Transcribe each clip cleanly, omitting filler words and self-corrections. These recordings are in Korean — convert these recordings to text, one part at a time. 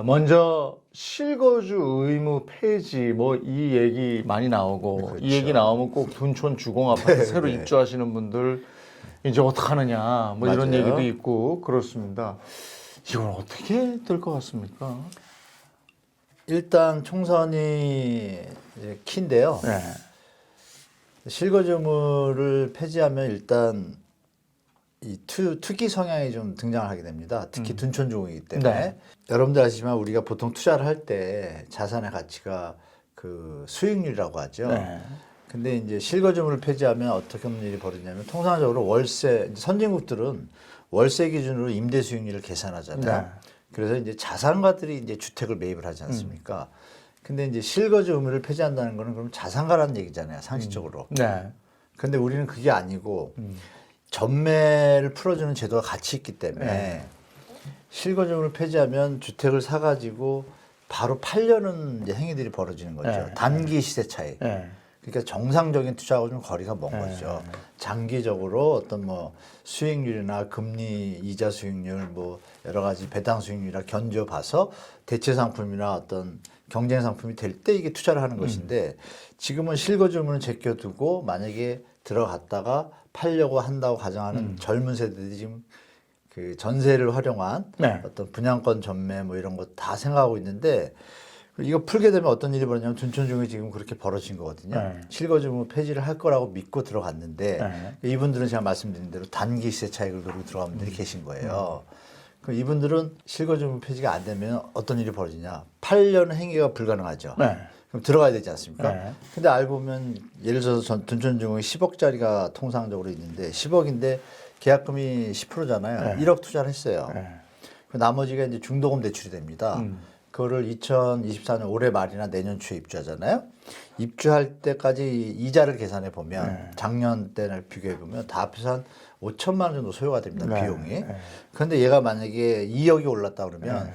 먼저 실거주 의무 폐지 뭐 이 얘기 많이 나오고 그렇죠. 이 얘기 나오면 꼭 둔촌 주공 아파트 네, 새로 네. 입주하시는 분들 이제 어떡하느냐 뭐 이런 맞아요. 얘기도 있고 그렇습니다. 이건 어떻게 될 것 같습니까? 일단 총선이 이제 키인데요. 네. 실거주 의무를 폐지하면 일단 이 투기 성향이 좀 등장을 하게 됩니다. 특히 둔촌 주공이기 때문에. 네. 여러분들 아시지만 우리가 보통 투자를 할 때 자산의 가치가 그 수익률이라고 하죠. 네. 근데 이제 실거주 의무를 폐지하면 어떻게 하는 일이 벌어지냐면 통상적으로 월세, 선진국들은 월세 기준으로 임대 수익률을 계산하잖아요. 네. 그래서 이제 자산가들이 이제 주택을 매입을 하지 않습니까? 근데 이제 실거주 의무를 폐지한다는 거는 그럼 자산가라는 얘기잖아요, 상식적으로. 네. 근데 우리는 그게 아니고 전매를 풀어주는 제도가 같이 있기 때문에 네. 실거주 의무를 폐지하면 주택을 사가지고 바로 팔려는 이제 행위들이 벌어지는 거죠. 네. 단기 시세 차익. 네. 그러니까 정상적인 투자하고 좀 거리가 먼 거죠. 장기적으로 어떤 뭐 수익률이나 금리, 이자 수익률, 뭐 여러 가지 배당 수익률이나 견뎌봐서 대체 상품이나 어떤 경쟁 상품이 될 때 이게 투자를 하는 것인데 지금은 실거주 의무는 제껴두고 만약에 들어갔다가 팔려고 한다고 가정하는 젊은 세대들이 지금 그 전세를 활용한 네. 어떤 분양권 전매 뭐 이런 거 다 생각하고 있는데 이거 풀게 되면 어떤 일이 벌어지냐면 둔촌 중에 지금 그렇게 벌어진 거거든요. 네. 실거주 의무 폐지를 할 거라고 믿고 들어갔는데 네. 이분들은 제가 말씀드린 대로 단기 시세 차익을 노리고 들어간 분들이 계신 거예요. 그럼 이분들은 실거주 의무 폐지가 안 되면 어떤 일이 벌어지냐. 팔려는 행위가 불가능하죠. 네. 그럼 들어가야 되지 않습니까? 네. 근데 알고 보면 예를 들어서 둔촌중공이 10억짜리가 통상적으로 있는데 10억인데 계약금이 10%잖아요. 네. 1억 투자를 했어요. 네. 그 나머지가 이제 중도금 대출이 됩니다. 그거를 2024년 올해 말이나 내년 초에 입주하잖아요. 입주할 때까지 이자를 계산해 보면 작년 때를 비교해 보면 다 합해서 한 5천만 원 정도 소요가 됩니다. 네. 비용이. 네. 그런데 얘가 만약에 2억이 올랐다 그러면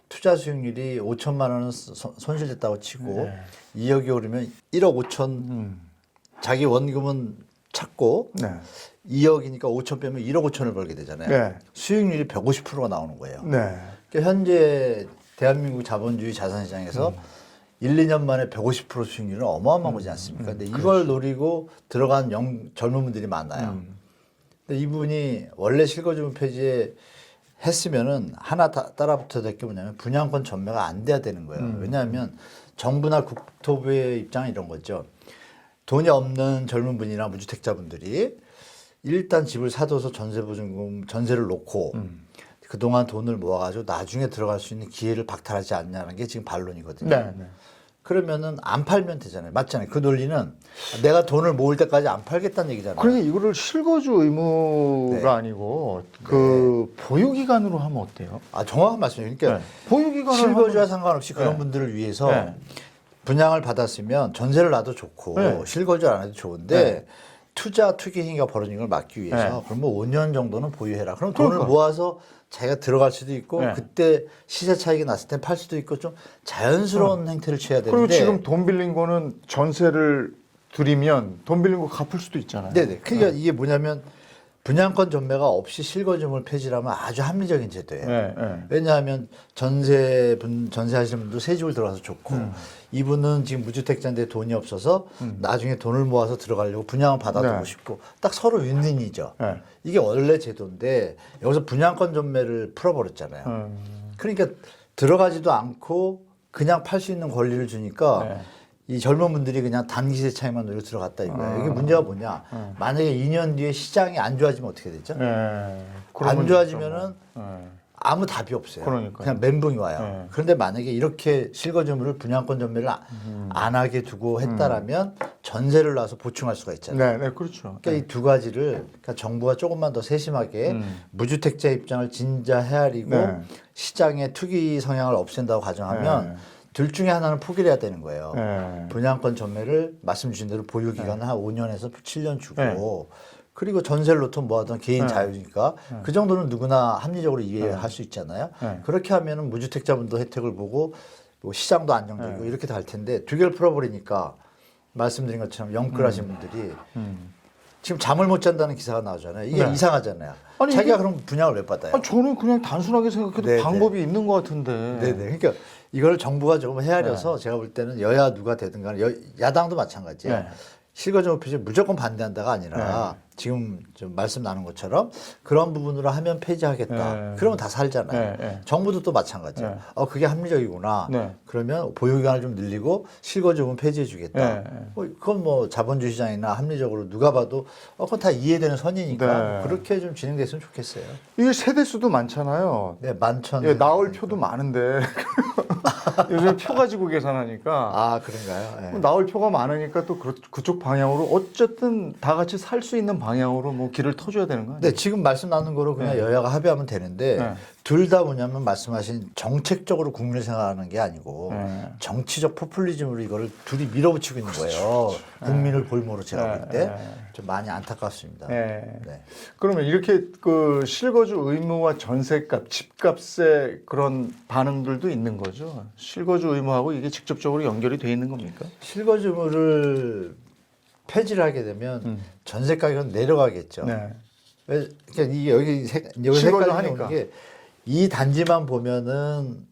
투자 수익률이 5천만 원은 손실됐다고 치고 2억이 오르면 1억 5천 자기 원금은 찾고 네. 2억이니까 5천 빼면 1억 5천을 벌게 되잖아요. 네. 수익률이 150%가 나오는 거예요. 네. 그러니까 현재 대한민국 자본주의 자산시장에서 1, 2년 만에 150% 수익률은 어마어마한 거지 않습니까? 근데 이걸 노리고 들어간 젊은 분들이 많아요. 근데 이분이 원래 실거주 의무 폐지에 했으면은 하나 따라붙어야 될 게 뭐냐면 분양권 전매가 안 돼야 되는 거예요. 왜냐하면 정부나 국토부의 입장은 이런 거죠. 돈이 없는 젊은 분이나 무주택자분들이 일단 집을 사둬서 전세보증금, 전세를 놓고 그동안 돈을 모아가지고 나중에 들어갈 수 있는 기회를 박탈하지 않냐는 게 지금 반론이거든요. 네. 네. 그러면은 안 팔면 되잖아요. 맞잖아요. 그 논리는 내가 돈을 모을 때까지 안 팔겠다는 얘기잖아요. 그러니까 이거를 실거주 의무가 네. 아니고 그 보유기간으로 하면 어때요? 아, 정확한 말씀이에요. 그러니까 보유기간을 실거주와 하면- 상관없이 그런 네. 분들을 위해서 네. 분양을 받았으면 전세를 놔도 좋고 네. 실거주 안 해도 좋은데 투기 행위가 벌어지는 걸 막기 위해서 네. 그러면 5년 정도는 보유해라. 그럼 돈을 그러니까. 모아서 자기가 들어갈 수도 있고 네. 그때 시세 차익이 났을 때 팔 수도 있고 좀 자연스러운 행태를 취해야 되는데 그리고 지금 돈 빌린 거는 전세를 드리면 돈 빌린 거 갚을 수도 있잖아요. 네네. 그러니까 이게 뭐냐면 분양권 전매가 없이 실거주를 폐지하면 아주 합리적인 제도예요. 네, 네. 왜냐하면 전세하시는 분도 새 집을 들어가서 좋고 이분은 지금 무주택자인데 돈이 없어서 나중에 돈을 모아서 들어가려고 분양을 받아두고 네. 싶고 딱 서로 윈윈이죠. 네. 이게 원래 제도인데 여기서 분양권 전매를 풀어버렸잖아요. 그러니까 들어가지도 않고 그냥 팔 수 있는 권리를 주니까 네. 이 젊은 분들이 그냥 단기세 차익만 노리고 들어갔다 이거예요. 이게 문제가 뭐냐? 만약에 2년 뒤에 시장이 안 좋아지면 어떻게 되죠? 네. 안 좋아지면은 네. 아무 답이 없어요. 그러니까요. 그냥 멘붕이 와요. 네. 그런데 만약에 이렇게 실거주물을 분양권 전매를 안 하게 두고 했다라면 전세를 놔서 보충할 수가 있잖아요. 네, 네, 그렇죠. 그러니까 이 두 가지를 그러니까 정부가 조금만 더 세심하게 무주택자 입장을 진짜 헤아리고 네. 시장의 투기 성향을 없앤다고 가정하면 둘 중에 하나는 포기를 해야 되는 거예요. 네. 분양권 전매를 말씀 주신 대로 보유 기간을 한 5년에서 7년 주고 네. 그리고 전세를 놓든 뭐 하든 개인 자유니까 그 정도는 누구나 합리적으로 이해할 수 있잖아요. 네. 그렇게 하면은 무주택자분도 혜택을 보고 뭐 시장도 안정적이고 이렇게 될 텐데 두 개를 풀어버리니까 말씀드린 것처럼 영끌하신 분들이 지금 잠을 못 잔다는 기사가 나오잖아요. 이게 네. 이상하잖아요. 아니, 자기가 이게- 그럼 분양을 왜 받아요? 저는 그냥 단순하게 생각해도 네, 방법이 있는 것 같은데. 네네. 그러니까 이걸 정부가 조금 헤아려서 제가 볼 때는 여야 누가 되든 간에 야당도 마찬가지예요. 네. 실거주 폐지 무조건 반대한다가 아니라 지금 좀 말씀 나눈 것처럼 그런 부분으로 하면 폐지하겠다. 네. 그러면 다 살잖아요. 네, 네. 정부도 또 마찬가지예요. 네. 그게 합리적이구나. 네. 그러면 보유기간을 좀 늘리고 실거주는 폐지해주겠다. 네. 그건 뭐 자본주의 시장이나 합리적으로 누가 봐도 그건 다 이해되는 선이니까 네. 그렇게 좀 진행됐으면 좋겠어요. 이게 세대수도 많잖아요. 네, 만천. 예, 나올 표도 많은데 요즘 표 가지고 계산하니까 아 그런가요? 네. 나올 표가 많으니까 또 그쪽 방향으로 어쨌든 다 같이 살 수 있는 방향으로 뭐 길을 터줘야 되는 거 아니에요? 네, 지금 말씀 나눈 거로 그냥 네. 여야가 합의하면 되는데 네. 둘 다 뭐냐면 말씀하신 정책적으로 국민을 생각하는 게 아니고 네. 정치적 포퓰리즘으로 이거를 둘이 밀어붙이고 있는 거예요. 국민을 볼모로 제가 볼 때 좀 많이 안타깝습니다. 네. 네. 그러면 이렇게 그 실거주 의무와 전세값, 집값의 그런 반응들도 있는 거죠. 실거주 의무하고 이게 직접적으로 연결이 돼 있는 겁니까? 실거주를 폐지를 하게 되면 전세 가격은 내려가겠죠. 네. 그러니까 이게 여기 실거주 색깔이 하니까. 오는 게 이 단지만 보면은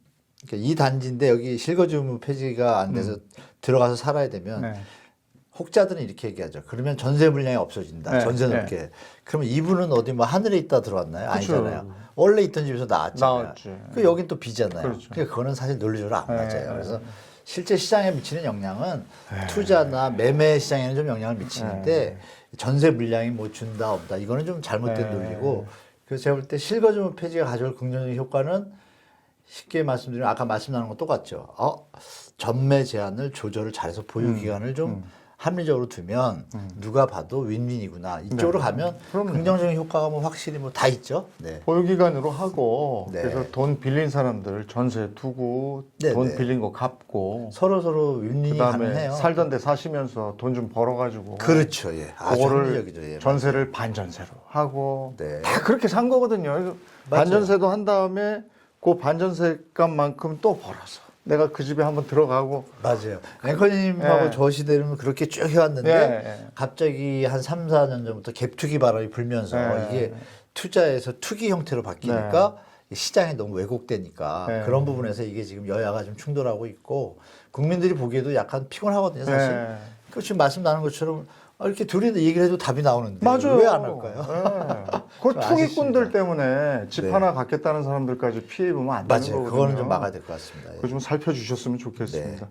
그러니까 이 단지인데 여기 실거주 의무 폐지가 안 돼서 들어가서 살아야 되면 네. 혹자들은 이렇게 얘기하죠. 그러면 전세 물량이 없어진다. 네, 전세 네. 넓게. 그러면 이분은 어디 뭐 하늘에 있다 들어왔나요? 그쵸. 아니잖아요. 원래 있던 집에서 나왔잖아요. 나왔지. 그 여긴 또 비잖아요. 그렇죠. 그러니까 그거는 사실 논리적으로 안 네, 맞아요. 네. 그래서 실제 시장에 미치는 영향은 투자나 매매 시장에는 좀 영향을 미치는데 전세 물량이 뭐 준다 없다 이거는 좀 잘못된 네. 논리고 그래서 제가 볼 때 실거주 폐지가 가져올 긍정적인 효과는 쉽게 말씀드리면 아까 말씀 나눈 거 똑같죠. 전매 제한을 조절을 잘해서 보유 기간을 좀 합리적으로 두면 누가 봐도 윈윈이구나. 이쪽으로 가면 그럼요. 긍정적인 효과가 뭐 확실히 뭐 다 있죠. 네. 보유기간으로 하고 네. 그래서 돈 빌린 사람들 전세 두고 네, 돈 네. 빌린 거 갚고 서로 윈윈이 그다음에 가능해요. 살던 데 사시면서 돈 좀 벌어가지고 그렇죠. 예. 아주 그거를 합리적이죠. 예. 전세를 반전세로 하고 네. 다 그렇게 산 거거든요. 그래서 반전세도 한 다음에 그 반전세 값만큼 또 벌어서 내가 그 집에 한번 들어가고 맞아요. 앵커님하고 예. 저 시대는 그렇게 쭉 해왔는데 예. 갑자기 한 3, 4년 전부터 갭투기 바람이 불면서 예. 이게 투자에서 투기 형태로 바뀌니까 시장이 너무 왜곡되니까 예. 그런 부분에서 이게 지금 여야가 좀 충돌하고 있고 국민들이 보기에도 약간 피곤하거든요. 사실. 예. 그 지금 말씀 나눈 것처럼 이렇게 둘이 얘기를 해도 답이 나오는데 맞아요. 왜 안 할까요? 예. 그 좀 투기꾼들 아쉽습니다. 때문에 집 네. 하나 갖겠다는 사람들까지 피해 보면 안 되는 맞아요. 거거든요. 그거는 좀 막아야 될 것 같습니다. 예. 그거 좀 살펴주셨으면 좋겠습니다.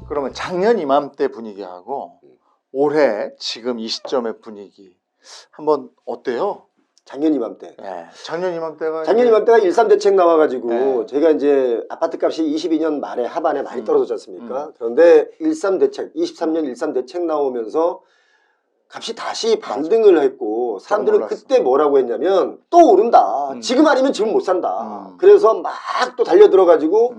그러면 작년 이맘때 분위기하고 올해 지금 이 시점의 분위기 한번 어때요? 작년 이맘때. 작년 이맘때가 작년 이맘때가 13 대책 나와가지고 네. 저희가 이제 아파트 값이 22년 말에 하반에 많이 떨어졌지 않습니까? 그런데 13 대책, 23년 13 대책 나오면서 값이 다시 반등을 했고 사람들은 올랐어. 그때 뭐라고 했냐면 또 오른다. 지금 아니면 지금 못 산다. 그래서 막 또 달려들어가지고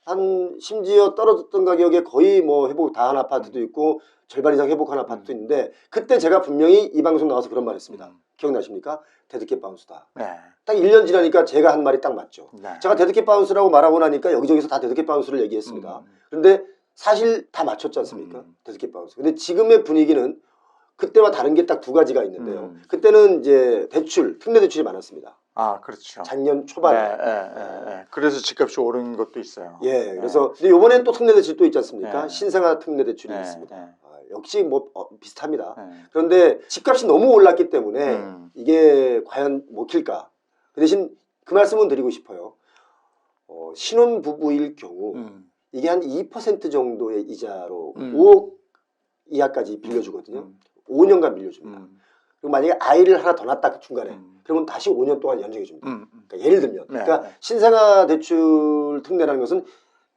한 심지어 떨어졌던 가격에 거의 뭐 회복 다 한 아파트도 있고 절반 이상 회복한 아파트도 있는데 그때 제가 분명히 이 방송 나와서 그런 말 했습니다. 기억나십니까? 데드캣 바운스다. 네. 딱 1년 지나니까 제가 한 말이 딱 맞죠. 네. 제가 데드캣 바운스라고 말하고 나니까 여기저기서 다 데드캣 바운스를 얘기했습니다. 그런데 사실 다 맞췄지 않습니까? 데드캣 바운스. 근데 지금의 분위기는 그때와 다른 게 딱 두 가지가 있는데요. 그때는 이제 대출, 특례 대출이 많았습니다. 아 그렇죠. 작년 초반에. 그래서 집값이 오른 것도 있어요. 예, 그래서 근데 이번엔 또 특례 대출 또 있지 않습니까? 네. 신생아 특례 대출이 네, 있습니다. 네. 역시 뭐 비슷합니다. 네. 그런데 집값이 너무 올랐기 때문에 음. 이게 과연 먹힐까? 그 대신 그 말씀은 드리고 싶어요. 신혼 부부일 경우 이게 한 2% 정도의 이자로 5억 이하까지 빌려주거든요. 5년간 빌려줍니다. 그리고 만약에 아이를 하나 더 낳았다 중간에 그러면 다시 5년 동안 연장해 줍니다. 그러니까 예를 들면 네. 그러니까 신생아 대출 특례라는 것은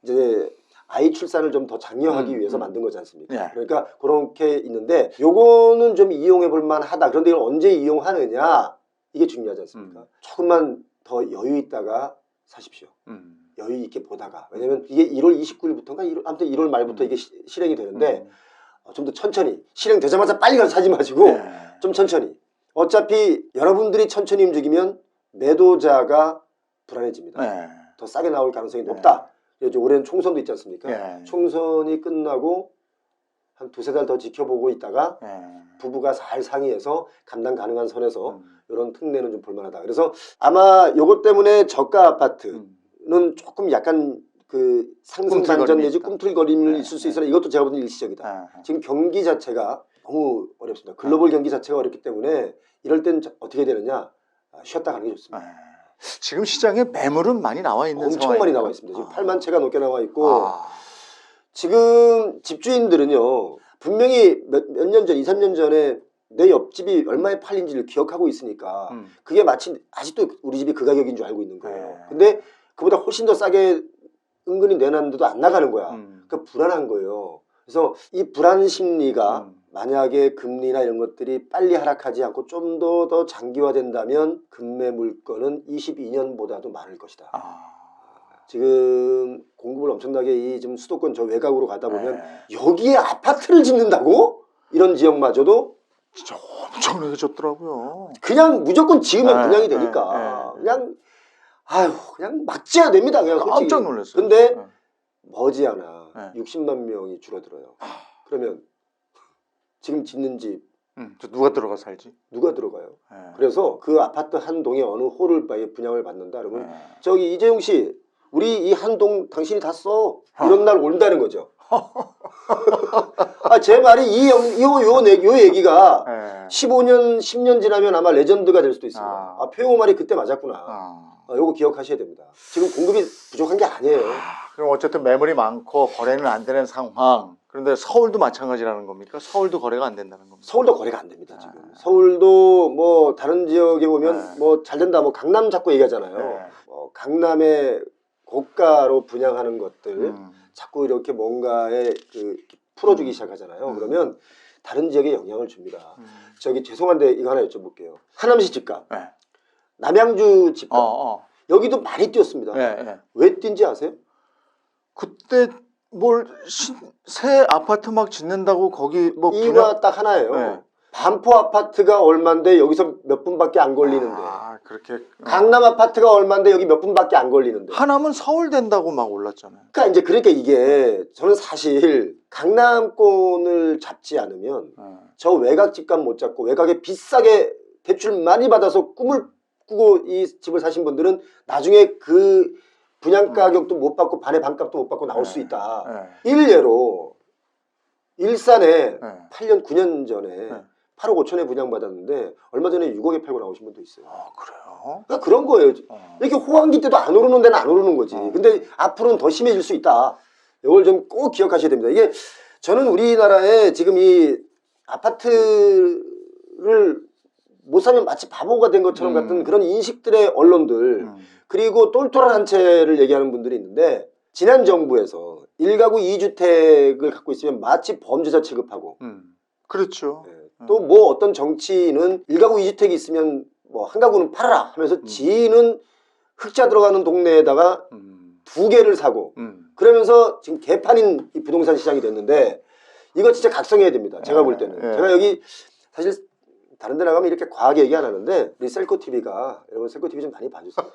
이제 아이 출산을 좀 더 장려하기 위해서 만든 거지 않습니까? 네. 그러니까 그렇게 있는데 요거는 좀 이용해 볼 만하다. 그런데 이걸 언제 이용하느냐 이게 중요하지 않습니까? 조금만 더 여유 있다가 사십시오. 여유 있게 보다가. 왜냐면 이게 1월 29일부터인가 아무튼 1월 말부터 이게 실행이 되는데 좀 더 천천히 실행되자마자 빨리 가서 사지 마시고 좀 천천히. 어차피 여러분들이 천천히 움직이면 매도자가 불안해집니다. 더 싸게 나올 가능성이 높다. 이제 올해는 총선도 있지 않습니까? 예. 총선이 끝나고 한 두세 달 더 지켜보고 있다가 예. 부부가 잘 상의해서 감당 가능한 선에서 이런 특례는 좀 볼만하다. 그래서 아마 요것 때문에 저가 아파트는 조금 약간 그 상승 반전 꿈틀거림이 내지 있다. 꿈틀거림을 네, 있을 수 네. 있으나 이것도 제가 보는 일시적이다. 지금 경기 자체가 너무 어렵습니다. 글로벌 경기 자체가 어렵기 때문에 이럴 땐 어떻게 되느냐? 쉬었다 가는 게 좋습니다. 지금 시장에 매물은 많이 나와 있는 엄청 상황입니까? 많이 나와 있습니다. 지금 8만 채가 넘게 나와 있고 아. 지금 집주인들은요 분명히 몇 년 전, 2, 3년 전에 내 옆집이 얼마에 팔린지를 기억하고 있으니까 그게 마치 아직도 우리 집이 그 가격인 줄 알고 있는 거예요. 네. 근데 그보다 훨씬 더 싸게 은근히 내놨는데도 안 나가는 거야. 그러니까 불안한 거예요. 그래서 이 불안 심리가 만약에 금리나 이런 것들이 빨리 하락하지 않고 좀 더 장기화된다면 금매 물건은 22년보다도 많을 것이다. 지금 공급을 엄청나게 이 지금 수도권 저 외곽으로 가다 보면 여기에 아파트를 짓는다고? 이런 지역마저도 진짜 엄청나게 졌더라고요. 그냥 무조건 지으면 네, 분양이 되니까 그냥 아유 그냥 막 지어야 됩니다. 그냥 솔직히. 깜짝 놀랐어요. 근데 네. 머지않아 60만 명이 줄어들어요. 그러면 지금 짓는 집 저 누가 들어가 살지? 누가 들어가요? 그래서 그 아파트 한 동에 어느 홀을 분양을 받는다 그러면 저기 이재용 씨 우리 이 한 동 당신이 다 써. 이런 날 온다는 거죠. 아, 제 말이 요 얘기가 15년, 10년 지나면 아마 레전드가 될 수도 있습니다. 아, 표호 말이 그때 맞았구나. 요거 기억하셔야 됩니다. 지금 공급이 부족한 게 아니에요. 그럼 어쨌든 매물이 많고 거래는 안 되는 상황. 그런데 서울도 마찬가지라는 겁니까? 서울도 거래가 안 된다는 겁니까? 서울도 거래가 안 됩니다, 지금. 서울도 뭐 다른 지역에 보면 뭐 잘 된다, 뭐 강남 자꾸 얘기하잖아요. 강남의 고가로 분양하는 것들 자꾸 이렇게 뭔가에 풀어주기 시작하잖아요. 그러면 다른 지역에 영향을 줍니다. 저기 죄송한데 이거 하나 여쭤볼게요. 하남시 집값, 남양주 집값 여기도 많이 뛰었습니다. 왜 뛴지 아세요? 그때 새 아파트 막 짓는다고 거기 뭐 이유가 딱 하나예요. 반포 아파트가 얼만데 여기서 몇 분밖에 안 걸리는데. 그렇게. 강남 아파트가 얼만데 여기 몇 분밖에 안 걸리는데. 하남은 서울 된다고 막 올랐잖아요. 그러니까 이게 저는 사실 강남권을 잡지 않으면 저 외곽 집값 못 잡고 외곽에 비싸게 대출 많이 받아서 꿈을 꾸고 이 집을 사신 분들은 나중에 그 분양 가격도 못 받고 반의 반값도 못 받고 나올 수 있다. 일례로 일산에 8년 9년 전에 8억 5천에 분양받았는데 얼마 전에 6억에 팔고 나오신 분도 있어요. 그래요? 그러니까 그런 거예요. 이렇게 호황기 때도 안 오르는 데는 안 오르는 거지. 근데 앞으로는 더 심해질 수 있다. 이걸 좀 꼭 기억하셔야 됩니다. 이게 저는 우리나라에 지금 이 아파트를 못 사면 마치 바보가 된 것처럼 같은 그런 인식들의 언론들 그리고 똘똘한 한 채를 얘기하는 분들이 있는데 지난 정부에서 1가구 2주택을 갖고 있으면 마치 범죄자 취급하고 그렇죠. 또 뭐 어떤 정치인은 1가구 2주택이 있으면 뭐 한 가구는 팔아라 하면서 지인은 흑자 들어가는 동네에다가 2개를 사고 그러면서 지금 개판인 이 부동산 시장이 됐는데 이거 진짜 각성해야 됩니다. 제가 볼 때는. 제가 여기 사실 다른 데 나가면 이렇게 과하게 얘기 안 하는데 우리 셀코TV가 여러분 셀코TV 좀 많이 봐주세요.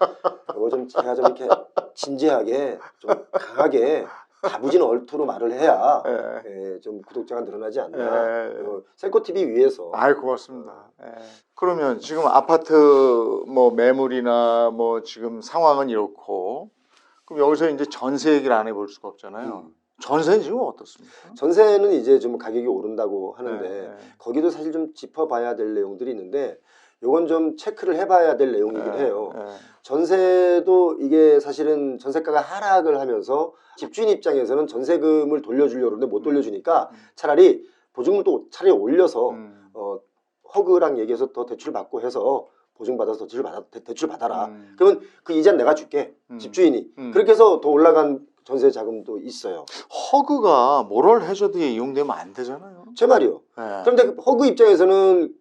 이거 좀 제가 좀 이렇게 진지하게 좀 강하게 다부진 얼투로 말을 해야 좀 구독자가 늘어나지 않나. 셀코TV 위해서. 고맙습니다. 그러면 지금 아파트 뭐 매물이나 뭐 지금 상황은 이렇고 그럼 여기서 이제 전세 얘기를 안 해볼 수가 없잖아요. 전세는 지금 어떻습니까? 전세는 이제 좀 가격이 오른다고 하는데 거기도 사실 좀 짚어봐야 될 내용들이 있는데 요건 좀 체크를 해봐야 될 내용이긴 해요. 전세도 이게 사실은 전세가가 하락을 하면서 집주인 입장에서는 전세금을 돌려주려고 하는데 못 돌려주니까 차라리 보증금도 차라리 올려서 허그랑 얘기해서 더 대출 받고 해서 보증받아서 대출 받아라. 그러면 그 이자는 내가 줄게. 집주인이. 그렇게 해서 더 올라간 전세 자금도 있어요. 허그가 뭐를 해줘도 이용되면 안 되잖아요. 제 말이요. 그런데 허그 입장에서는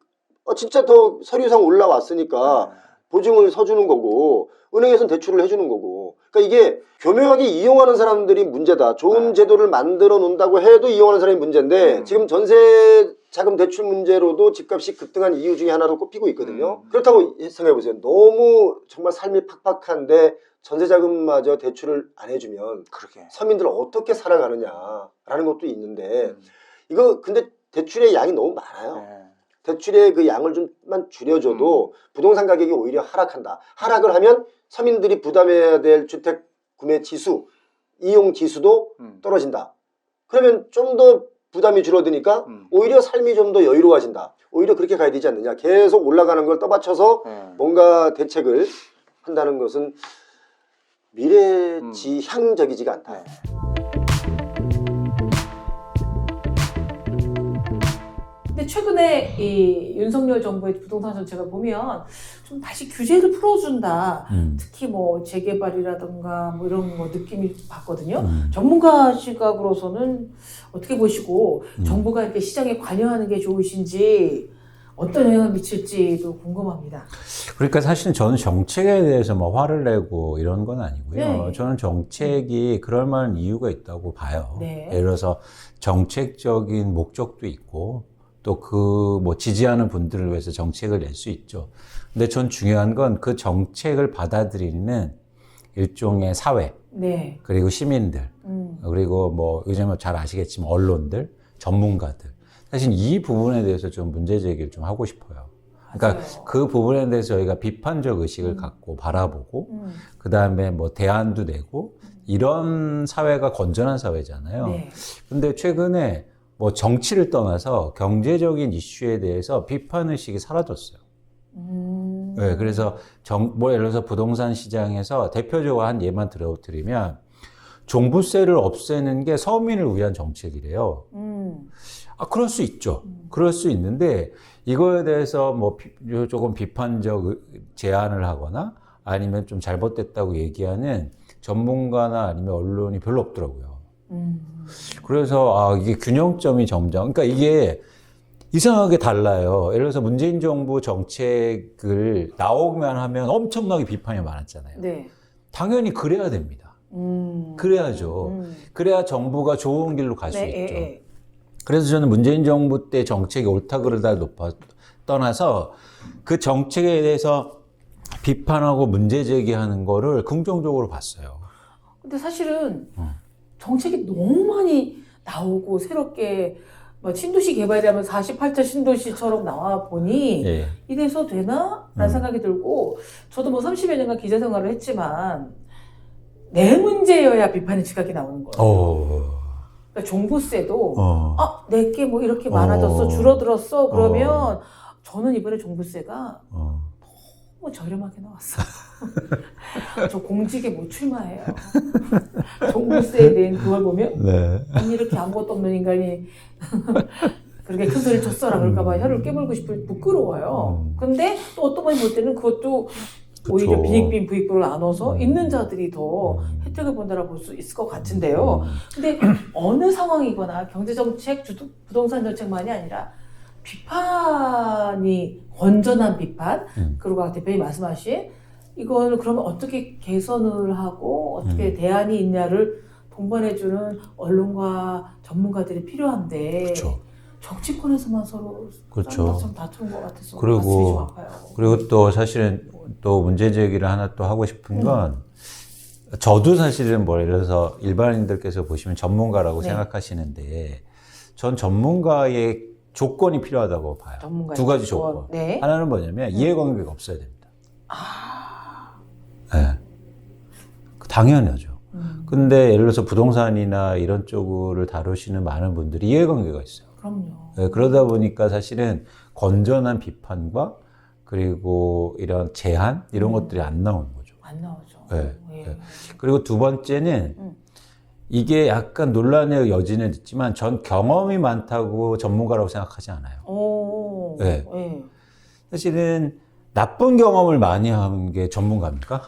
진짜 더 서류상 올라왔으니까 보증을 서주는 거고 은행에서는 대출을 해주는 거고. 그러니까 이게 교묘하게 이용하는 사람들이 문제다. 좋은 제도를 만들어 놓는다고 해도 이용하는 사람이 문제인데 지금 전세 자금 대출 문제로도 집값이 급등한 이유 중에 하나로 꼽히고 있거든요. 그렇다고 생각해 보세요. 너무 정말 삶이 팍팍한데 전세 자금마저 대출을 안 해주면 그러게. 서민들 어떻게 살아가느냐라는 것도 있는데 이거 근데 대출의 양이 너무 많아요. 네. 대출의 그 양을 좀만 줄여줘도 부동산 가격이 오히려 하락한다. 하락을 하면 서민들이 부담해야 될 주택 구매 지수, 이용 지수도 떨어진다. 그러면 좀 더 부담이 줄어드니까 오히려 삶이 좀 더 여유로워진다. 오히려 그렇게 가야 되지 않느냐. 계속 올라가는 걸 떠받쳐서 뭔가 대책을 한다는 것은 미래지향적이지가 않다. 네. 근데 최근에 이 윤석열 정부의 부동산 정책을 보면 좀 다시 규제를 풀어준다. 특히 뭐 재개발이라든가 뭐 이런 뭐 느낌이 봤거든요. 전문가 시각으로서는 어떻게 보시고 정부가 이렇게 시장에 관여하는 게 좋으신지 어떤 영향을 미칠지도 궁금합니다. 그러니까 사실은 저는 정책에 대해서 뭐 화를 내고 이런 건 아니고요. 네. 저는 정책이 그럴 만한 이유가 있다고 봐요. 네. 예를 들어서 정책적인 목적도 있고 또 그 뭐 지지하는 분들을 위해서 정책을 낼 수 있죠. 근데 전 중요한 건 그 정책을 받아들이는 일종의 사회, 네. 그리고 시민들, 그리고 뭐 요즘은 잘 아시겠지만 언론들, 전문가들. 사실 이 부분에 대해서 좀 문제 제기를 좀 하고 싶어요. 그러니까 맞아요. 그 부분에 대해서 저희가 비판적 의식을 갖고 바라보고 그 다음에 뭐 대안도 내고 이런 사회가 건전한 사회잖아요. 네. 근데 최근에 뭐 정치를 떠나서 경제적인 이슈에 대해서 비판 의식이 사라졌어요. 네, 그래서 뭐 예를 들어서 부동산 시장에서 대표적으로 한 예만 들어드리면 종부세를 없애는 게 서민을 위한 정책이래요. 그럴 수 있죠. 그럴 수 있는데 이거에 대해서 뭐 조금 비판적 제안을 하거나 아니면 좀 잘못됐다고 얘기하는 전문가나 아니면 언론이 별로 없더라고요. 그래서 이게 균형점이 점점, 그러니까 이게 이상하게 달라요. 예를 들어서 문재인 정부 정책을 나오기만 하면 엄청나게 비판이 많았잖아요. 네. 당연히 그래야 됩니다. 그래야죠. 그래야 정부가 좋은 길로 갈 수 네, 있죠. 예. 그래서 저는 문재인 정부 때 정책이 옳다 그르다 떠나서 그 정책에 대해서 비판하고 문제 제기하는 거를 긍정적으로 봤어요. 근데 사실은 정책이 너무 많이 나오고 새롭게 뭐 신도시 개발이라면 48차 신도시처럼 나와 보니 예. 이래서 되나? 라는 생각이 들고 저도 뭐 30여 년간 기자 생활을 했지만 내 문제여야 비판의 지각이 나오는 거예요. 그러니까 종부세도 내게 뭐 이렇게 많아졌어, 줄어들었어 그러면 저는 이번에 종부세가 너무 저렴하게 나왔어요. 저 공직에 못 출마해요. 종부세에 대한 그걸 보면 네. 아니 이렇게 아무것도 없는 인간이 그렇게 큰 소리를 쳤어라 그럴까봐 혀를 깨물고 싶을 부끄러워요. 근데 또 어떤 분이 볼 때는 그것도 오히려 빈익빈 부익부를 나눠서 있는 자들이 더 혜택을 본다라고 볼 수 있을 것 같은데요. 근데 어느 상황이거나 경제정책, 부동산 정책만이 아니라 비판이 건전한 비판, 그리고 박 대표님 말씀하신 이거는 그러면 어떻게 개선을 하고 어떻게 대안이 있냐를 동반해주는 언론과 전문가들이 필요한데 그렇죠. 정치권에서만 서로 그렇죠. 좀 다투는 것 같아서 그리고- 가슴이 좀 아파요. 그리고 또 사실은 또 문제 제기를 하나 또 하고 싶은 건 저도 사실은 뭐 예를 들어서 일반인들께서 보시면 전문가라고 네. 생각하시는데 전 전문가의 조건이 필요하다고 봐요. 전문가의 두 가지 조건. 조건. 네. 하나는 뭐냐면 이해관계가 없어야 됩니다. 네. 당연하죠. 근데 예를 들어서 부동산이나 이런 쪽을 다루시는 많은 분들이 이해관계가 있어요. 그럼요. 네, 그러다 보니까 사실은 건전한 비판과 그리고 이런 제한 이런 것들이 안 나오는 거죠. 안 나오죠. 네, 예. 네. 그리고 두 번째는 이게 약간 논란의 여지는 있지만 전 경험이 많다고 전문가라고 생각하지 않아요. 오. 네. 예. 사실은 나쁜 경험을 많이 하는 게 전문가입니까?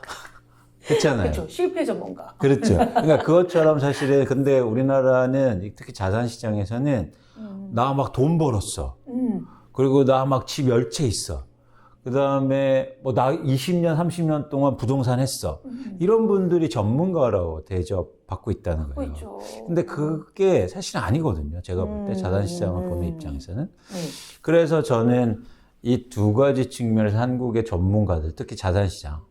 그렇잖아요. 그렇죠. 실패 전문가. 그렇죠. 그러니까 그것처럼 사실은 근데 우리나라는 특히 자산 시장에서는 나 막 돈 벌었어. 그리고 나 막 집 10채 있어. 그다음에 뭐 나 20년, 30년 동안 부동산 했어. 이런 분들이 전문가라고 대접받고 있다는 하고 거예요. 있죠. 근데 그게 사실 아니거든요. 제가 볼 때 자산시장을 보는 입장에서는. 네. 그래서 저는 이 두 가지 측면에서 한국의 전문가들, 특히 자산시장,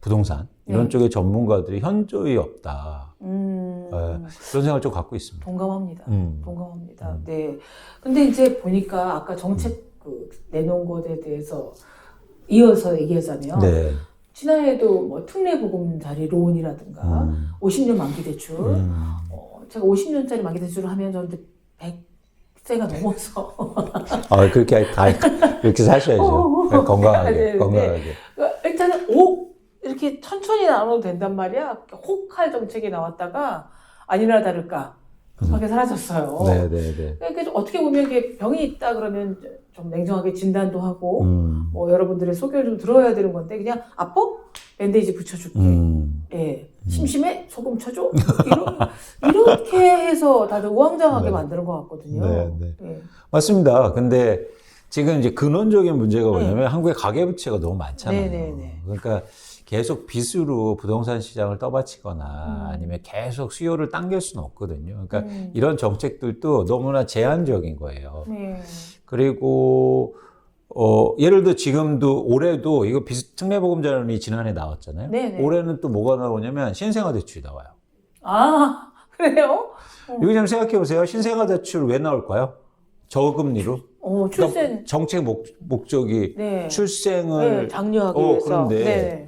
부동산 이런 쪽의 전문가들이 현저히 없다. 네, 그런 생각을 좀 갖고 있습니다. 동감합니다. 동감합니다. 네. 근데 이제 보니까 아까 정책 내놓은 것에 대해서 이어서 얘기하자면 네. 지난해에도 뭐 특례보금자리 론이라든가 50년 만기 대출 제가 50년짜리 만기 대출을 하면 저는 100세가 넘어서 그렇게 이렇게 사셔야죠. 건강하게, 네, 네. 건강하게. 그러니까 일단은 이렇게 천천히 나눠도 된단 말이야. 혹할 정책이 나왔다가 아니나 다를까 급하게 사라졌어요. 네네네. 그러니까 어떻게 보면 이게 병이 있다 그러면 좀 냉정하게 진단도 하고 뭐 여러분들의 소견을 좀 들어야 되는 건데 그냥 아파? 밴데이지 붙여줄게. 예. 심심해? 소금 쳐줘? 이렇게 해서 다들 우왕좌왕하게 네. 만드는 것 같거든요. 네. 예. 맞습니다. 근데 지금 이제 근원적인 문제가 뭐냐면 한국의 가계부채가 너무 많잖아요. 네. 그러니까 계속 빚으로 부동산 시장을 떠받치거나 아니면 계속 수요를 당길 수는 없거든요. 그러니까 이런 정책들도 너무나 제한적인 거예요. 네. 그리고 예를 들어 지금도 올해도 이거 특례보금자론이 지난해 나왔잖아요. 네네. 올해는 또 뭐가 나오냐면 신생아 대출이 나와요. 아, 그래요? 이거 좀 생각해 보세요. 신생아 대출 왜 나올까요? 저금리로. 출생. 그러니까 정책 목적이 네. 출생을 네, 장려하기 위해서. 그런데 네.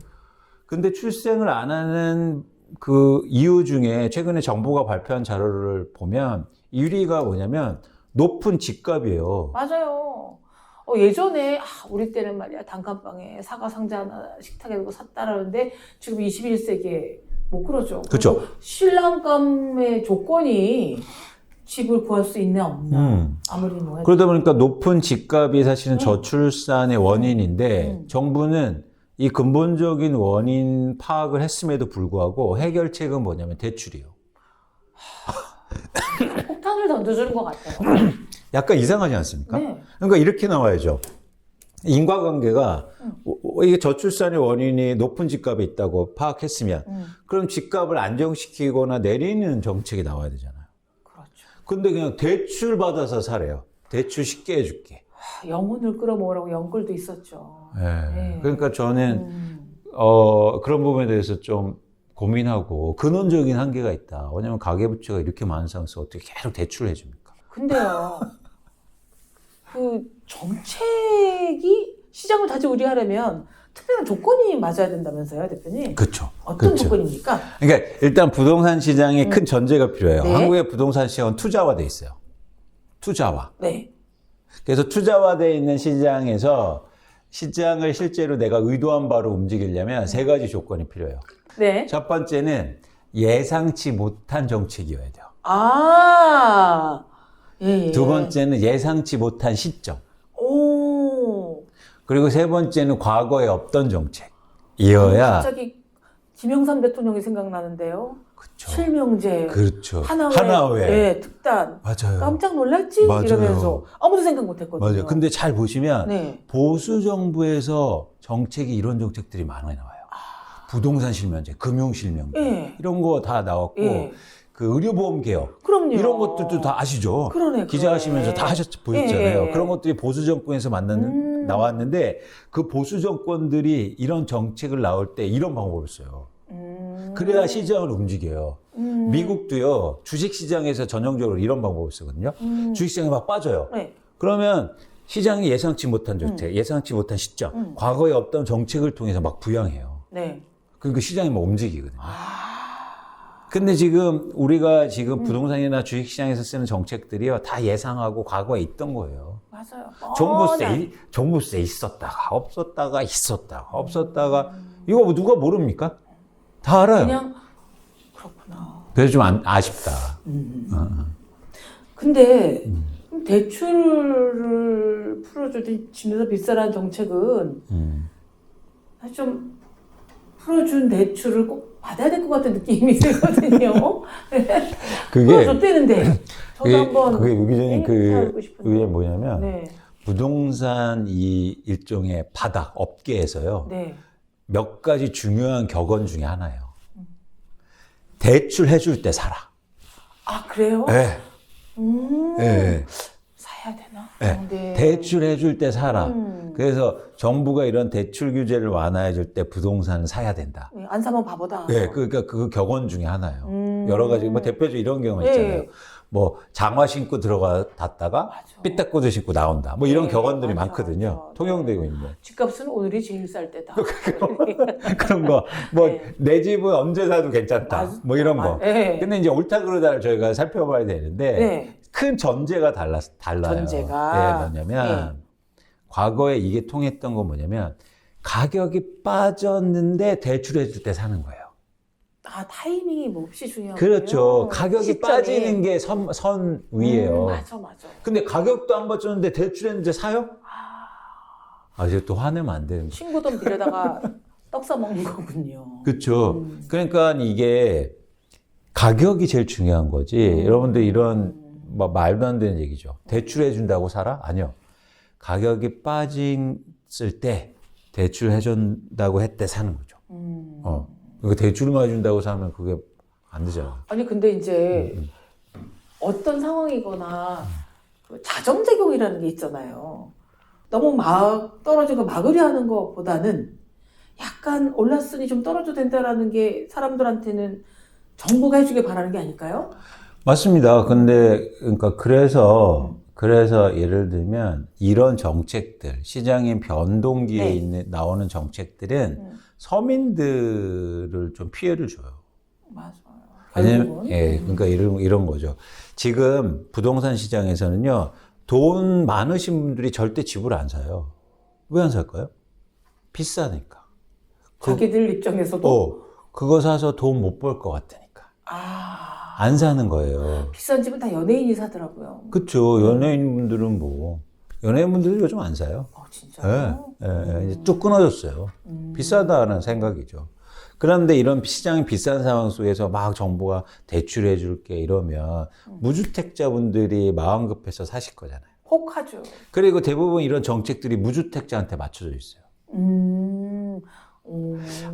근데 출생을 안 하는 그 이유 중에 최근에 정부가 발표한 자료를 보면 1위가 뭐냐면 높은 집값이에요. 맞아요. 예전에 우리 때는 말이야 단칸방에 사과 상자 하나 식탁에 두고 샀다라는데 지금 21세기에 못 그러죠. 그렇죠. 그리고 신랑감의 조건이 집을 구할 수 있나 없나 아무리 뭐 해도. 그러다 보니까 높은 집값이 사실은 저출산의 원인인데 정부는 이 근본적인 원인 파악을 했음에도 불구하고 해결책은 뭐냐면 대출이에요. 폭탄을 던져주는 것 같아요. 약간 이상하지 않습니까? 네. 그러니까 이렇게 나와야죠. 인과관계가 이게 저출산의 원인이 높은 집값에 있다고 파악했으면 그럼 집값을 안정시키거나 내리는 정책이 나와야 되잖아요. 그렇죠. 근데 그냥 대출 받아서 사래요. 대출 쉽게 해줄게. 영혼을 끌어모으라고 연끌도 있었죠. 네. 그러니까 저는 그런 부분에 대해서 좀 고민하고 근원적인 한계가 있다. 왜냐하면 가계부채가 이렇게 많은 상황에서 어떻게 계속 대출을 해줍니까? 근데요, 그 정책이 시장을 다시 우려하려면 특별한 조건이 맞아야 된다면서요, 대표님? 그렇죠. 어떤 조건입니까? 그러니까 일단 부동산 시장에 큰 전제가 필요해요. 네. 한국의 부동산 시장은 투자화돼 있어요. 투자화. 네. 그래서 투자화돼 있는 시장에서 시장을 실제로 내가 의도한 바로 움직이려면 세 가지 조건이 필요해요. 네. 첫 번째는 예상치 못한 정책이어야 돼요. 예. 두 번째는 예상치 못한 시점. 오. 그리고 세 번째는 과거에 없던 정책이어야. 갑자기 김영삼 대통령이 생각나는데요. 그렇죠. 실명제. 그렇죠. 하나회. 네, 특단. 맞아요. 깜짝 놀랐지? 맞아요. 이러면서 아무도 생각 못 했거든요. 맞아요. 근데 잘 보시면 네. 보수 정부에서 정책이 이런 정책들이 많이 나와요. 부동산 실명제, 금융 실명제 예. 이런 거 다 나왔고 예. 그 의료보험 개혁 그럼요. 이런 것들도 다 아시죠? 그러네. 기자하시면서 다 보셨잖아요. 예. 그런 것들이 보수 정권에서 나왔는데 그 보수 정권들이 이런 정책을 나올 때 이런 방법을 써요. 그래야 시장을 움직여요. 미국도요 주식시장에서 전형적으로 이런 방법을 쓰거든요. 주식시장이 막 빠져요. 네. 그러면 시장이 예상치 못한 정책, 예상치 못한 시점, 과거에 없던 정책을 통해서 막 부양해요. 네. 그러니까 시장이 막 움직이거든요. 근데 지금 우리가 지금 부동산이나 주식시장에서 쓰는 정책들이요 다 예상하고 과거에 있던 거예요. 맞아요. 종부세 있었다가 없었다가 있었다가 없었다가 이거 뭐 누가 모릅니까? 다 알아요. 그냥 그렇구나. 그래서 좀 아쉽다. 근데 대출을 풀어주든 집에서 비싸라는 정책은 사실 좀 풀어준 대출을 꼭 받아야 될 것 같은 느낌이 들거든요. 그게 풀어줬대는데 저도 한번 그게 유기적인 그 하고 싶은데. 의견이 뭐냐면 네. 부동산 이 일종의 바닥 업계에서요. 네. 몇 가지 중요한 격언 중에 하나예요. 대출 해줄 때 사라. 아, 그래요? 네. 네. 사야 되나? 네. 네. 대출 해줄 때 사라. 그래서 정부가 이런 대출 규제를 완화해 줄 때 부동산을 사야 된다. 안 사면 바보다. 네, 그러니까 그 격언 중에 하나예요. 여러 가지, 뭐 대표적으로 이런 경우 네. 있잖아요. 뭐 장화 신고 들어갔다가 맞아. 삐딱구두 신고 나온다. 뭐 이런 네, 격언들이 맞아, 많거든요. 맞아. 통용되고 있는. 집값은 오늘이 제일 쌀 때다. 그런 거. 뭐 네. 내 집은 언제 사도 괜찮다. 맞아. 뭐 이런 거. 네. 근데 이제 옳다 그르다를 저희가 살펴봐야 되는데 네. 큰 전제가 달라요. 전제가. 네, 뭐냐면 과거에 이게 통했던 건 뭐냐면 가격이 빠졌는데 대출해 줄 때 사는 거예요. 아, 타이밍이 몹시 중요하고요. 그렇죠. 가격이 시점이. 빠지는 게 선 위예요. 맞아, 맞아. 근데 가격도 안 빠졌는데 대출했는데 사요? 아, 이제 또 화내면 안 되는 거죠. 친구 돈 빌려다가 떡 싸먹는 거군요. 그렇죠. 그러니까 이게 가격이 제일 중요한 거지. 여러분들 이런 뭐 말도 안 되는 얘기죠. 대출해 준다고 살아? 아니요. 가격이 빠졌을 때 대출해 준다고 했대 사는 거죠. 그러니까 대출만 해준다고 사면 그게 안 되잖아. 아니, 근데 이제 어떤 상황이거나 그 자정작용이라는 게 있잖아요. 너무 막 떨어지고 막으려 하는 것보다는 약간 올랐으니 좀 떨어져도 된다라는 게 사람들한테는 정부가 해주길 바라는 게 아닐까요? 맞습니다. 근데 그러니까 그래서 예를 들면 이런 정책들 시장의 변동기에 네. 나오는 정책들은 서민들을 좀 피해를 줘요. 맞아요. 왜냐면 결국은. 그러니까 이런 거죠. 지금 부동산 시장에서는요. 돈 많으신 분들이 절대 집을 안 사요. 왜 안 살까요? 비싸니까. 자기들 입장에서도 그거 사서 돈 못 벌 것 같으니까. 안 사는 거예요. 비싼 집은 다 연예인이 사더라고요. 그쵸. 연예인분들은 연예인분들이 요즘 안 사요. 진짜요? 이제 뚝 끊어졌어요. 비싸다는 생각이죠. 그런데 이런 시장이 비싼 상황 속에서 막 정부가 대출해 줄게 이러면 무주택자분들이 마음 급해서 사실 거잖아요. 혹하죠. 그리고 대부분 이런 정책들이 무주택자한테 맞춰져 있어요.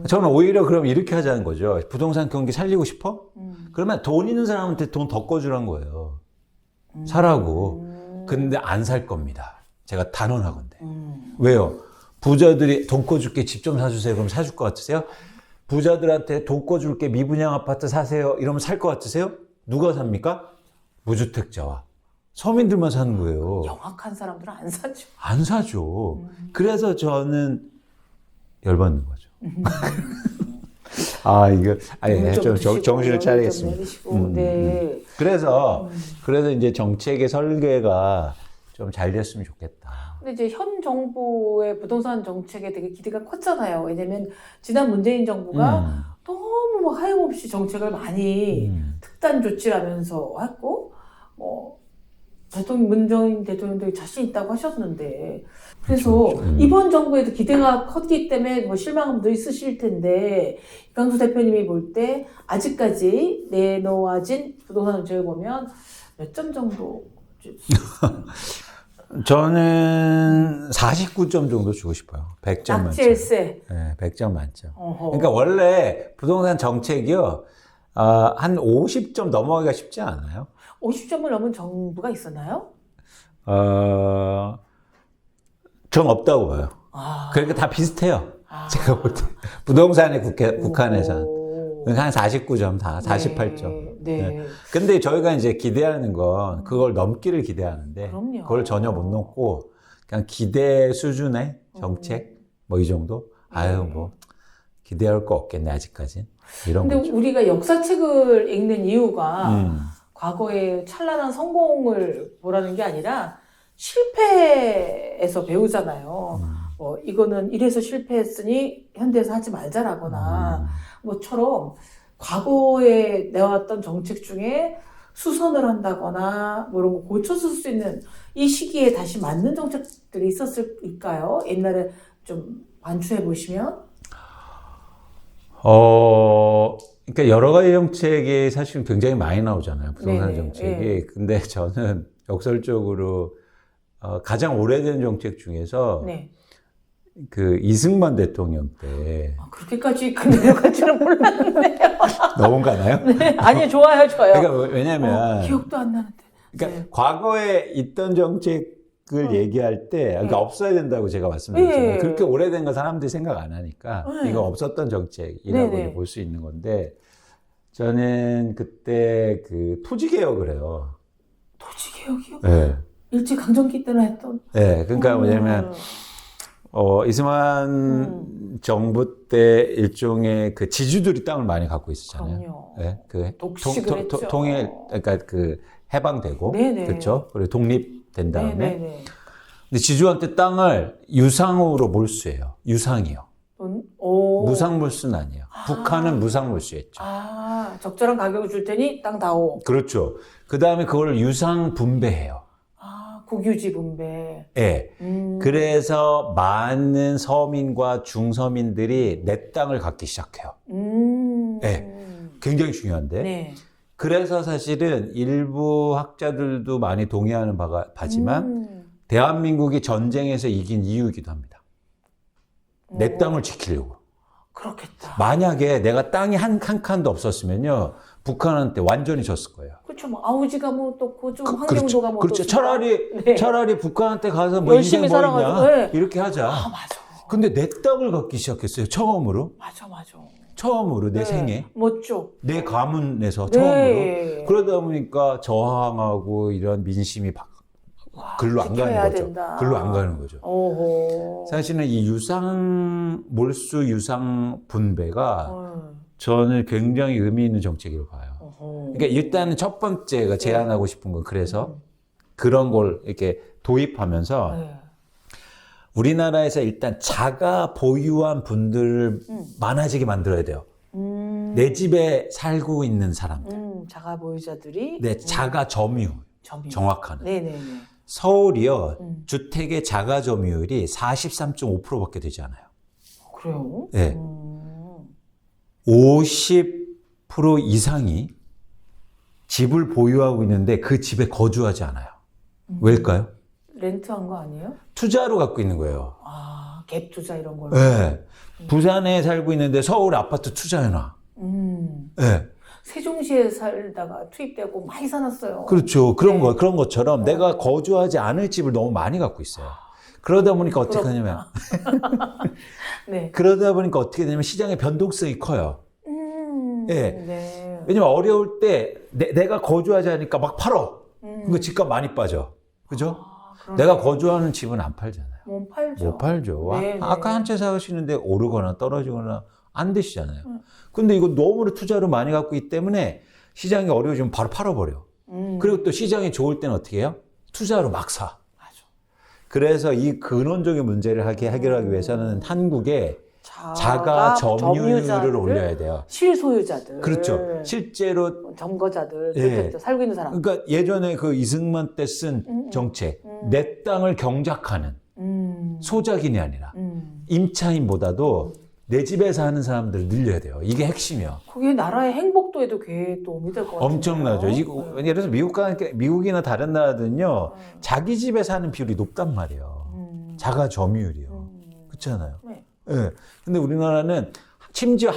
저는 오히려 그럼 이렇게 하자는 거죠. 부동산 경기 살리고 싶어? 그러면 돈 있는 사람한테 돈 더 꺼주란 거예요. 사라고. 근데 안 살 겁니다. 제가 단언하건대. 왜요? 부자들이 돈 꺼줄게 집 좀 사주세요. 그럼 사줄 것 같으세요? 부자들한테 돈 꺼줄게 미분양 아파트 사세요. 이러면 살 것 같으세요? 누가 삽니까? 무주택자와 서민들만 사는 거예요. 영악한 사람들은 안 사죠. 안 사죠. 그래서 저는 열받는 거죠. 좀 정신을 차리겠습니다. 네. 그래서 이제 정책의 설계가 좀 잘 됐으면 좋겠다. 근데 이제 현 정부의 부동산 정책에 되게 기대가 컸잖아요. 왜냐면 지난 문재인 정부가 너무 뭐 하염없이 정책을 많이 특단 조치라면서 했고, 문재인 대통령도 자신 있다고 하셨는데, 그래서 이번 정부에도 기대가 컸기 때문에 뭐 실망감도 있으실 텐데, 이강수 대표님이 볼 때 아직까지 내놓아진 부동산 정책을 보면 몇 점 정도? 저는 49점 정도 주고 싶어요. 100점 만점. 낙질세. 네, 100점 만점. 어허. 그러니까 원래 부동산 정책이요, 한 50점 넘어가기가 쉽지 않아요. 50점을 넘은 정부가 있었나요? 전 없다고 봐요. 그러니까 다 비슷해요. 제가 볼 때. 부동산의 국한에서. 한 49점 다, 48점. 네. 근데 저희가 이제 기대하는 건 그걸 넘기를 기대하는데, 그럼요. 그걸 전혀 못 넘고, 그냥 기대 수준의 정책, 뭐 이 정도? 기대할 거 없겠네, 아직까진. 이런 근데 거죠. 우리가 역사책을 읽는 이유가 과거의 찬란한 성공을 보라는 게 아니라 실패에서 배우잖아요. 이거는 이래서 실패했으니 현대에서 하지 말자라거나 뭐처럼 과거에 내왔던 정책 중에 수선을 한다거나 뭐 이런 거 고쳐줄 수 있는 이 시기에 다시 맞는 정책들이 있었을까요? 옛날에 좀 반추해 보시면. 그러니까 여러 가지 정책이 사실 굉장히 많이 나오잖아요. 부동산 네네, 정책이. 네. 근데 저는 역설적으로 가장 오래된 정책 중에서 네. 그 이승만 대통령 때 아, 그렇게까지 그 내려갈 줄은 몰랐는데요. 너무 가나요? 네. 아니요, 좋아요, 좋아요. 그러니까 왜냐면 기억도 안 나는데. 그러니까 네. 과거에 있던 정책을 얘기할 때 그러니까 없어야 된다고 제가 말씀드렸잖아요. 네. 그렇게 오래된 건 사람들이 생각 안 하니까 네. 이거 없었던 정책이라고 네, 네. 볼 수 있는 건데 저는 그때 그 토지 개혁을 해요. 토지개혁이요? 네. 일제강점기 때나 했던. 네. 그러니까 뭐냐면 이승만 정부 때 일종의 그 지주들이 땅을 많이 갖고 있었잖아요. 그럼요. 네, 그 독식을 했죠. 통일, 그러니까 그 해방되고, 네네. 그렇죠. 그리고 독립된 다음에, 네네네. 근데 지주한테 땅을 유상으로 몰수해요. 유상이요. 오. 무상몰수는 아니에요. 북한은 무상몰수했죠. 아, 적절한 가격을 줄 테니 땅 다오. 그렇죠. 그 다음에 그걸 유상 분배해요. 아, 국유지 분배. 예. 그래서 많은 서민과 중서민들이 내 땅을 갖기 시작해요. 네. 굉장히 중요한데. 네. 그래서 사실은 일부 학자들도 많이 동의하는 바지만 대한민국이 전쟁에서 이긴 이유이기도 합니다. 내 땅을 지키려고. 그렇겠다. 만약에 내가 땅이 한 칸도 없었으면요, 북한한테 완전히 졌을 거예요. 그렇죠. 뭐 아우지가 뭐 또 좀 환경도가 뭐 그렇죠. 또 차라리 북한한테 가서 뭐 열심히 인생 뭐 있냐 살아가지고, 네. 이렇게 하자. 아, 맞아. 근데 내 땅을 갖기 시작했어요. 처음으로 내 네. 생에 멋져. 내 가문에서 네. 처음으로. 그러다 보니까 저항하고 이런 민심이 글로 안 지켜야 가는 거죠. 된다. 글로 안 가는 거죠. 오호. 사실은 이 몰수 유상 분배가 저는 굉장히 의미 있는 정책이라고 봐요. 그러니까 일단은 첫 번째가 제안하고 싶은 건 그래서 그런 걸 이렇게 도입하면서 네. 우리나라에서 일단 자가 보유한 분들을 많아지게 만들어야 돼요. 내 집에 살고 있는 사람들. 자가 보유자들이. 내 자가 점유. 점유. 정확하는. 네네네. 서울이요, 주택의 자가 점유율이 43.5%밖에 되지 않아요. 그래요? 네. 50% 이상이 집을 보유하고 있는데 그 집에 거주하지 않아요. 왜일까요? 렌트한 거 아니에요? 투자로 갖고 있는 거예요. 아, 갭 투자 이런 걸로. 네. 부산에 살고 있는데 서울 아파트 투자해놔. 네. 세종시에 살다가 투입되고 많이 사놨어요. 그렇죠. 그런 네. 그런 것처럼 내가 거주하지 않을 집을 너무 많이 갖고 있어요. 그러다 보니까 어떻게 하냐면, 네. 그러다 보니까 어떻게 되냐면 시장의 변동성이 커요. 예. 네. 왜냐면 어려울 때 내가 거주하지 않으니까 막 팔어. 그러니까 집값 많이 빠져. 그죠? 내가 거주하는 집은 안 팔잖아요. 못 팔죠. 못 팔죠. 네, 아까 한 채 사시는데 오르거나 떨어지거나 안 되시잖아요. 근데 이거 너무 투자를 많이 갖고 있기 때문에 시장이 어려워지면 바로 팔아버려. 그리고 또 시장이 좋을 때는 어떻게 해요? 투자로 막 사. 맞아. 그래서 이 근원적인 문제를 해결하기 위해서는 한국에 자가 점유율을 올려야 돼요. 실소유자들. 그렇죠. 실제로 점거자들. 예. 그렇겠죠. 살고 있는 사람. 그러니까 예전에 그 이승만 때 쓴 정책, 내 땅을 경작하는 소작인이 아니라 임차인보다도 내 집에 사는 사람들을 늘려야 돼요. 이게 핵심이요. 그게 나라의 행복도에도 꽤 도움이 될 것 같아요. 엄청나죠. 예를 들어서 미국이나 다른 나라들은요, 자기 집에 사는 비율이 높단 말이에요. 자가 점유율이요. 그렇잖아요. 네. 예. 근데 우리나라는 심지어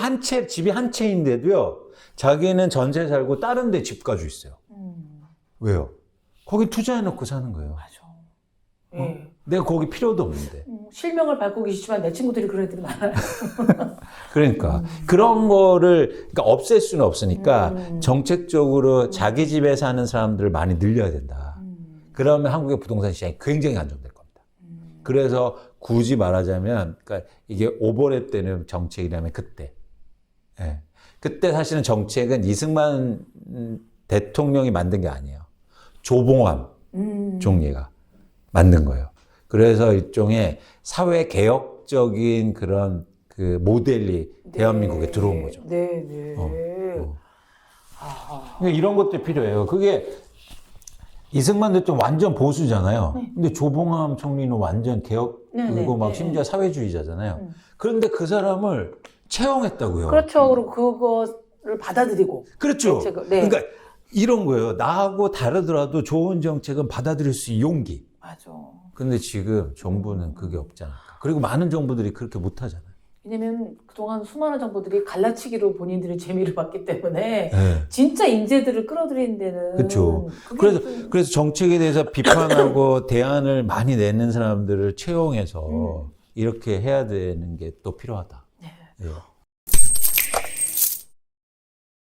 집이 한 채인데도요, 자기는 전세 살고 다른 데 집 가지고 있어요. 왜요? 거기 투자해놓고 사는 거예요. 맞아. 예. 내가 거기 필요도 없는데. 실명을 밟고 계시지만 내 친구들이 그런 애들이 많아요. 그러니까 그런 거를 그러니까 없앨 수는 없으니까 정책적으로 자기 집에 사는 사람들을 많이 늘려야 된다. 그러면 한국의 부동산 시장이 굉장히 안정될 겁니다. 그래서 굳이 말하자면 그러니까 이게 오버랩 되는 정책이라면 그때. 예. 그때 사실은 정책은 이승만 대통령이 만든 게 아니에요. 조봉암 총리가 만든 거예요. 그래서 일종의 사회 개혁적인 그런 그 모델이 대한민국에 들어온 거죠. 네, 네. 그러니까 이런 것도 필요해요. 그게 이승만 대통령 완전 보수잖아요. 근데 조봉암 총리는 완전 개혁 그리고 막 심지어 사회주의자잖아요. 그런데 그 사람을 채용했다고요. 그렇죠. 그리고 그거를 받아들이고. 그렇죠. 네. 그러니까 이런 거예요. 나하고 다르더라도 좋은 정책은 받아들일 수 있는 용기. 맞아. 근데 지금 정부는 그게 없잖아. 그리고 많은 정부들이 그렇게 못하잖아요. 왜냐면 그동안 수많은 정부들이 갈라치기로 본인들의 재미를 봤기 때문에 네. 진짜 인재들을 끌어들이는 데는 그렇죠. 그게 그래서 정책에 대해서 비판하고 대안을 많이 내는 사람들을 채용해서 이렇게 해야 되는 게 또 필요하다. 네. 예.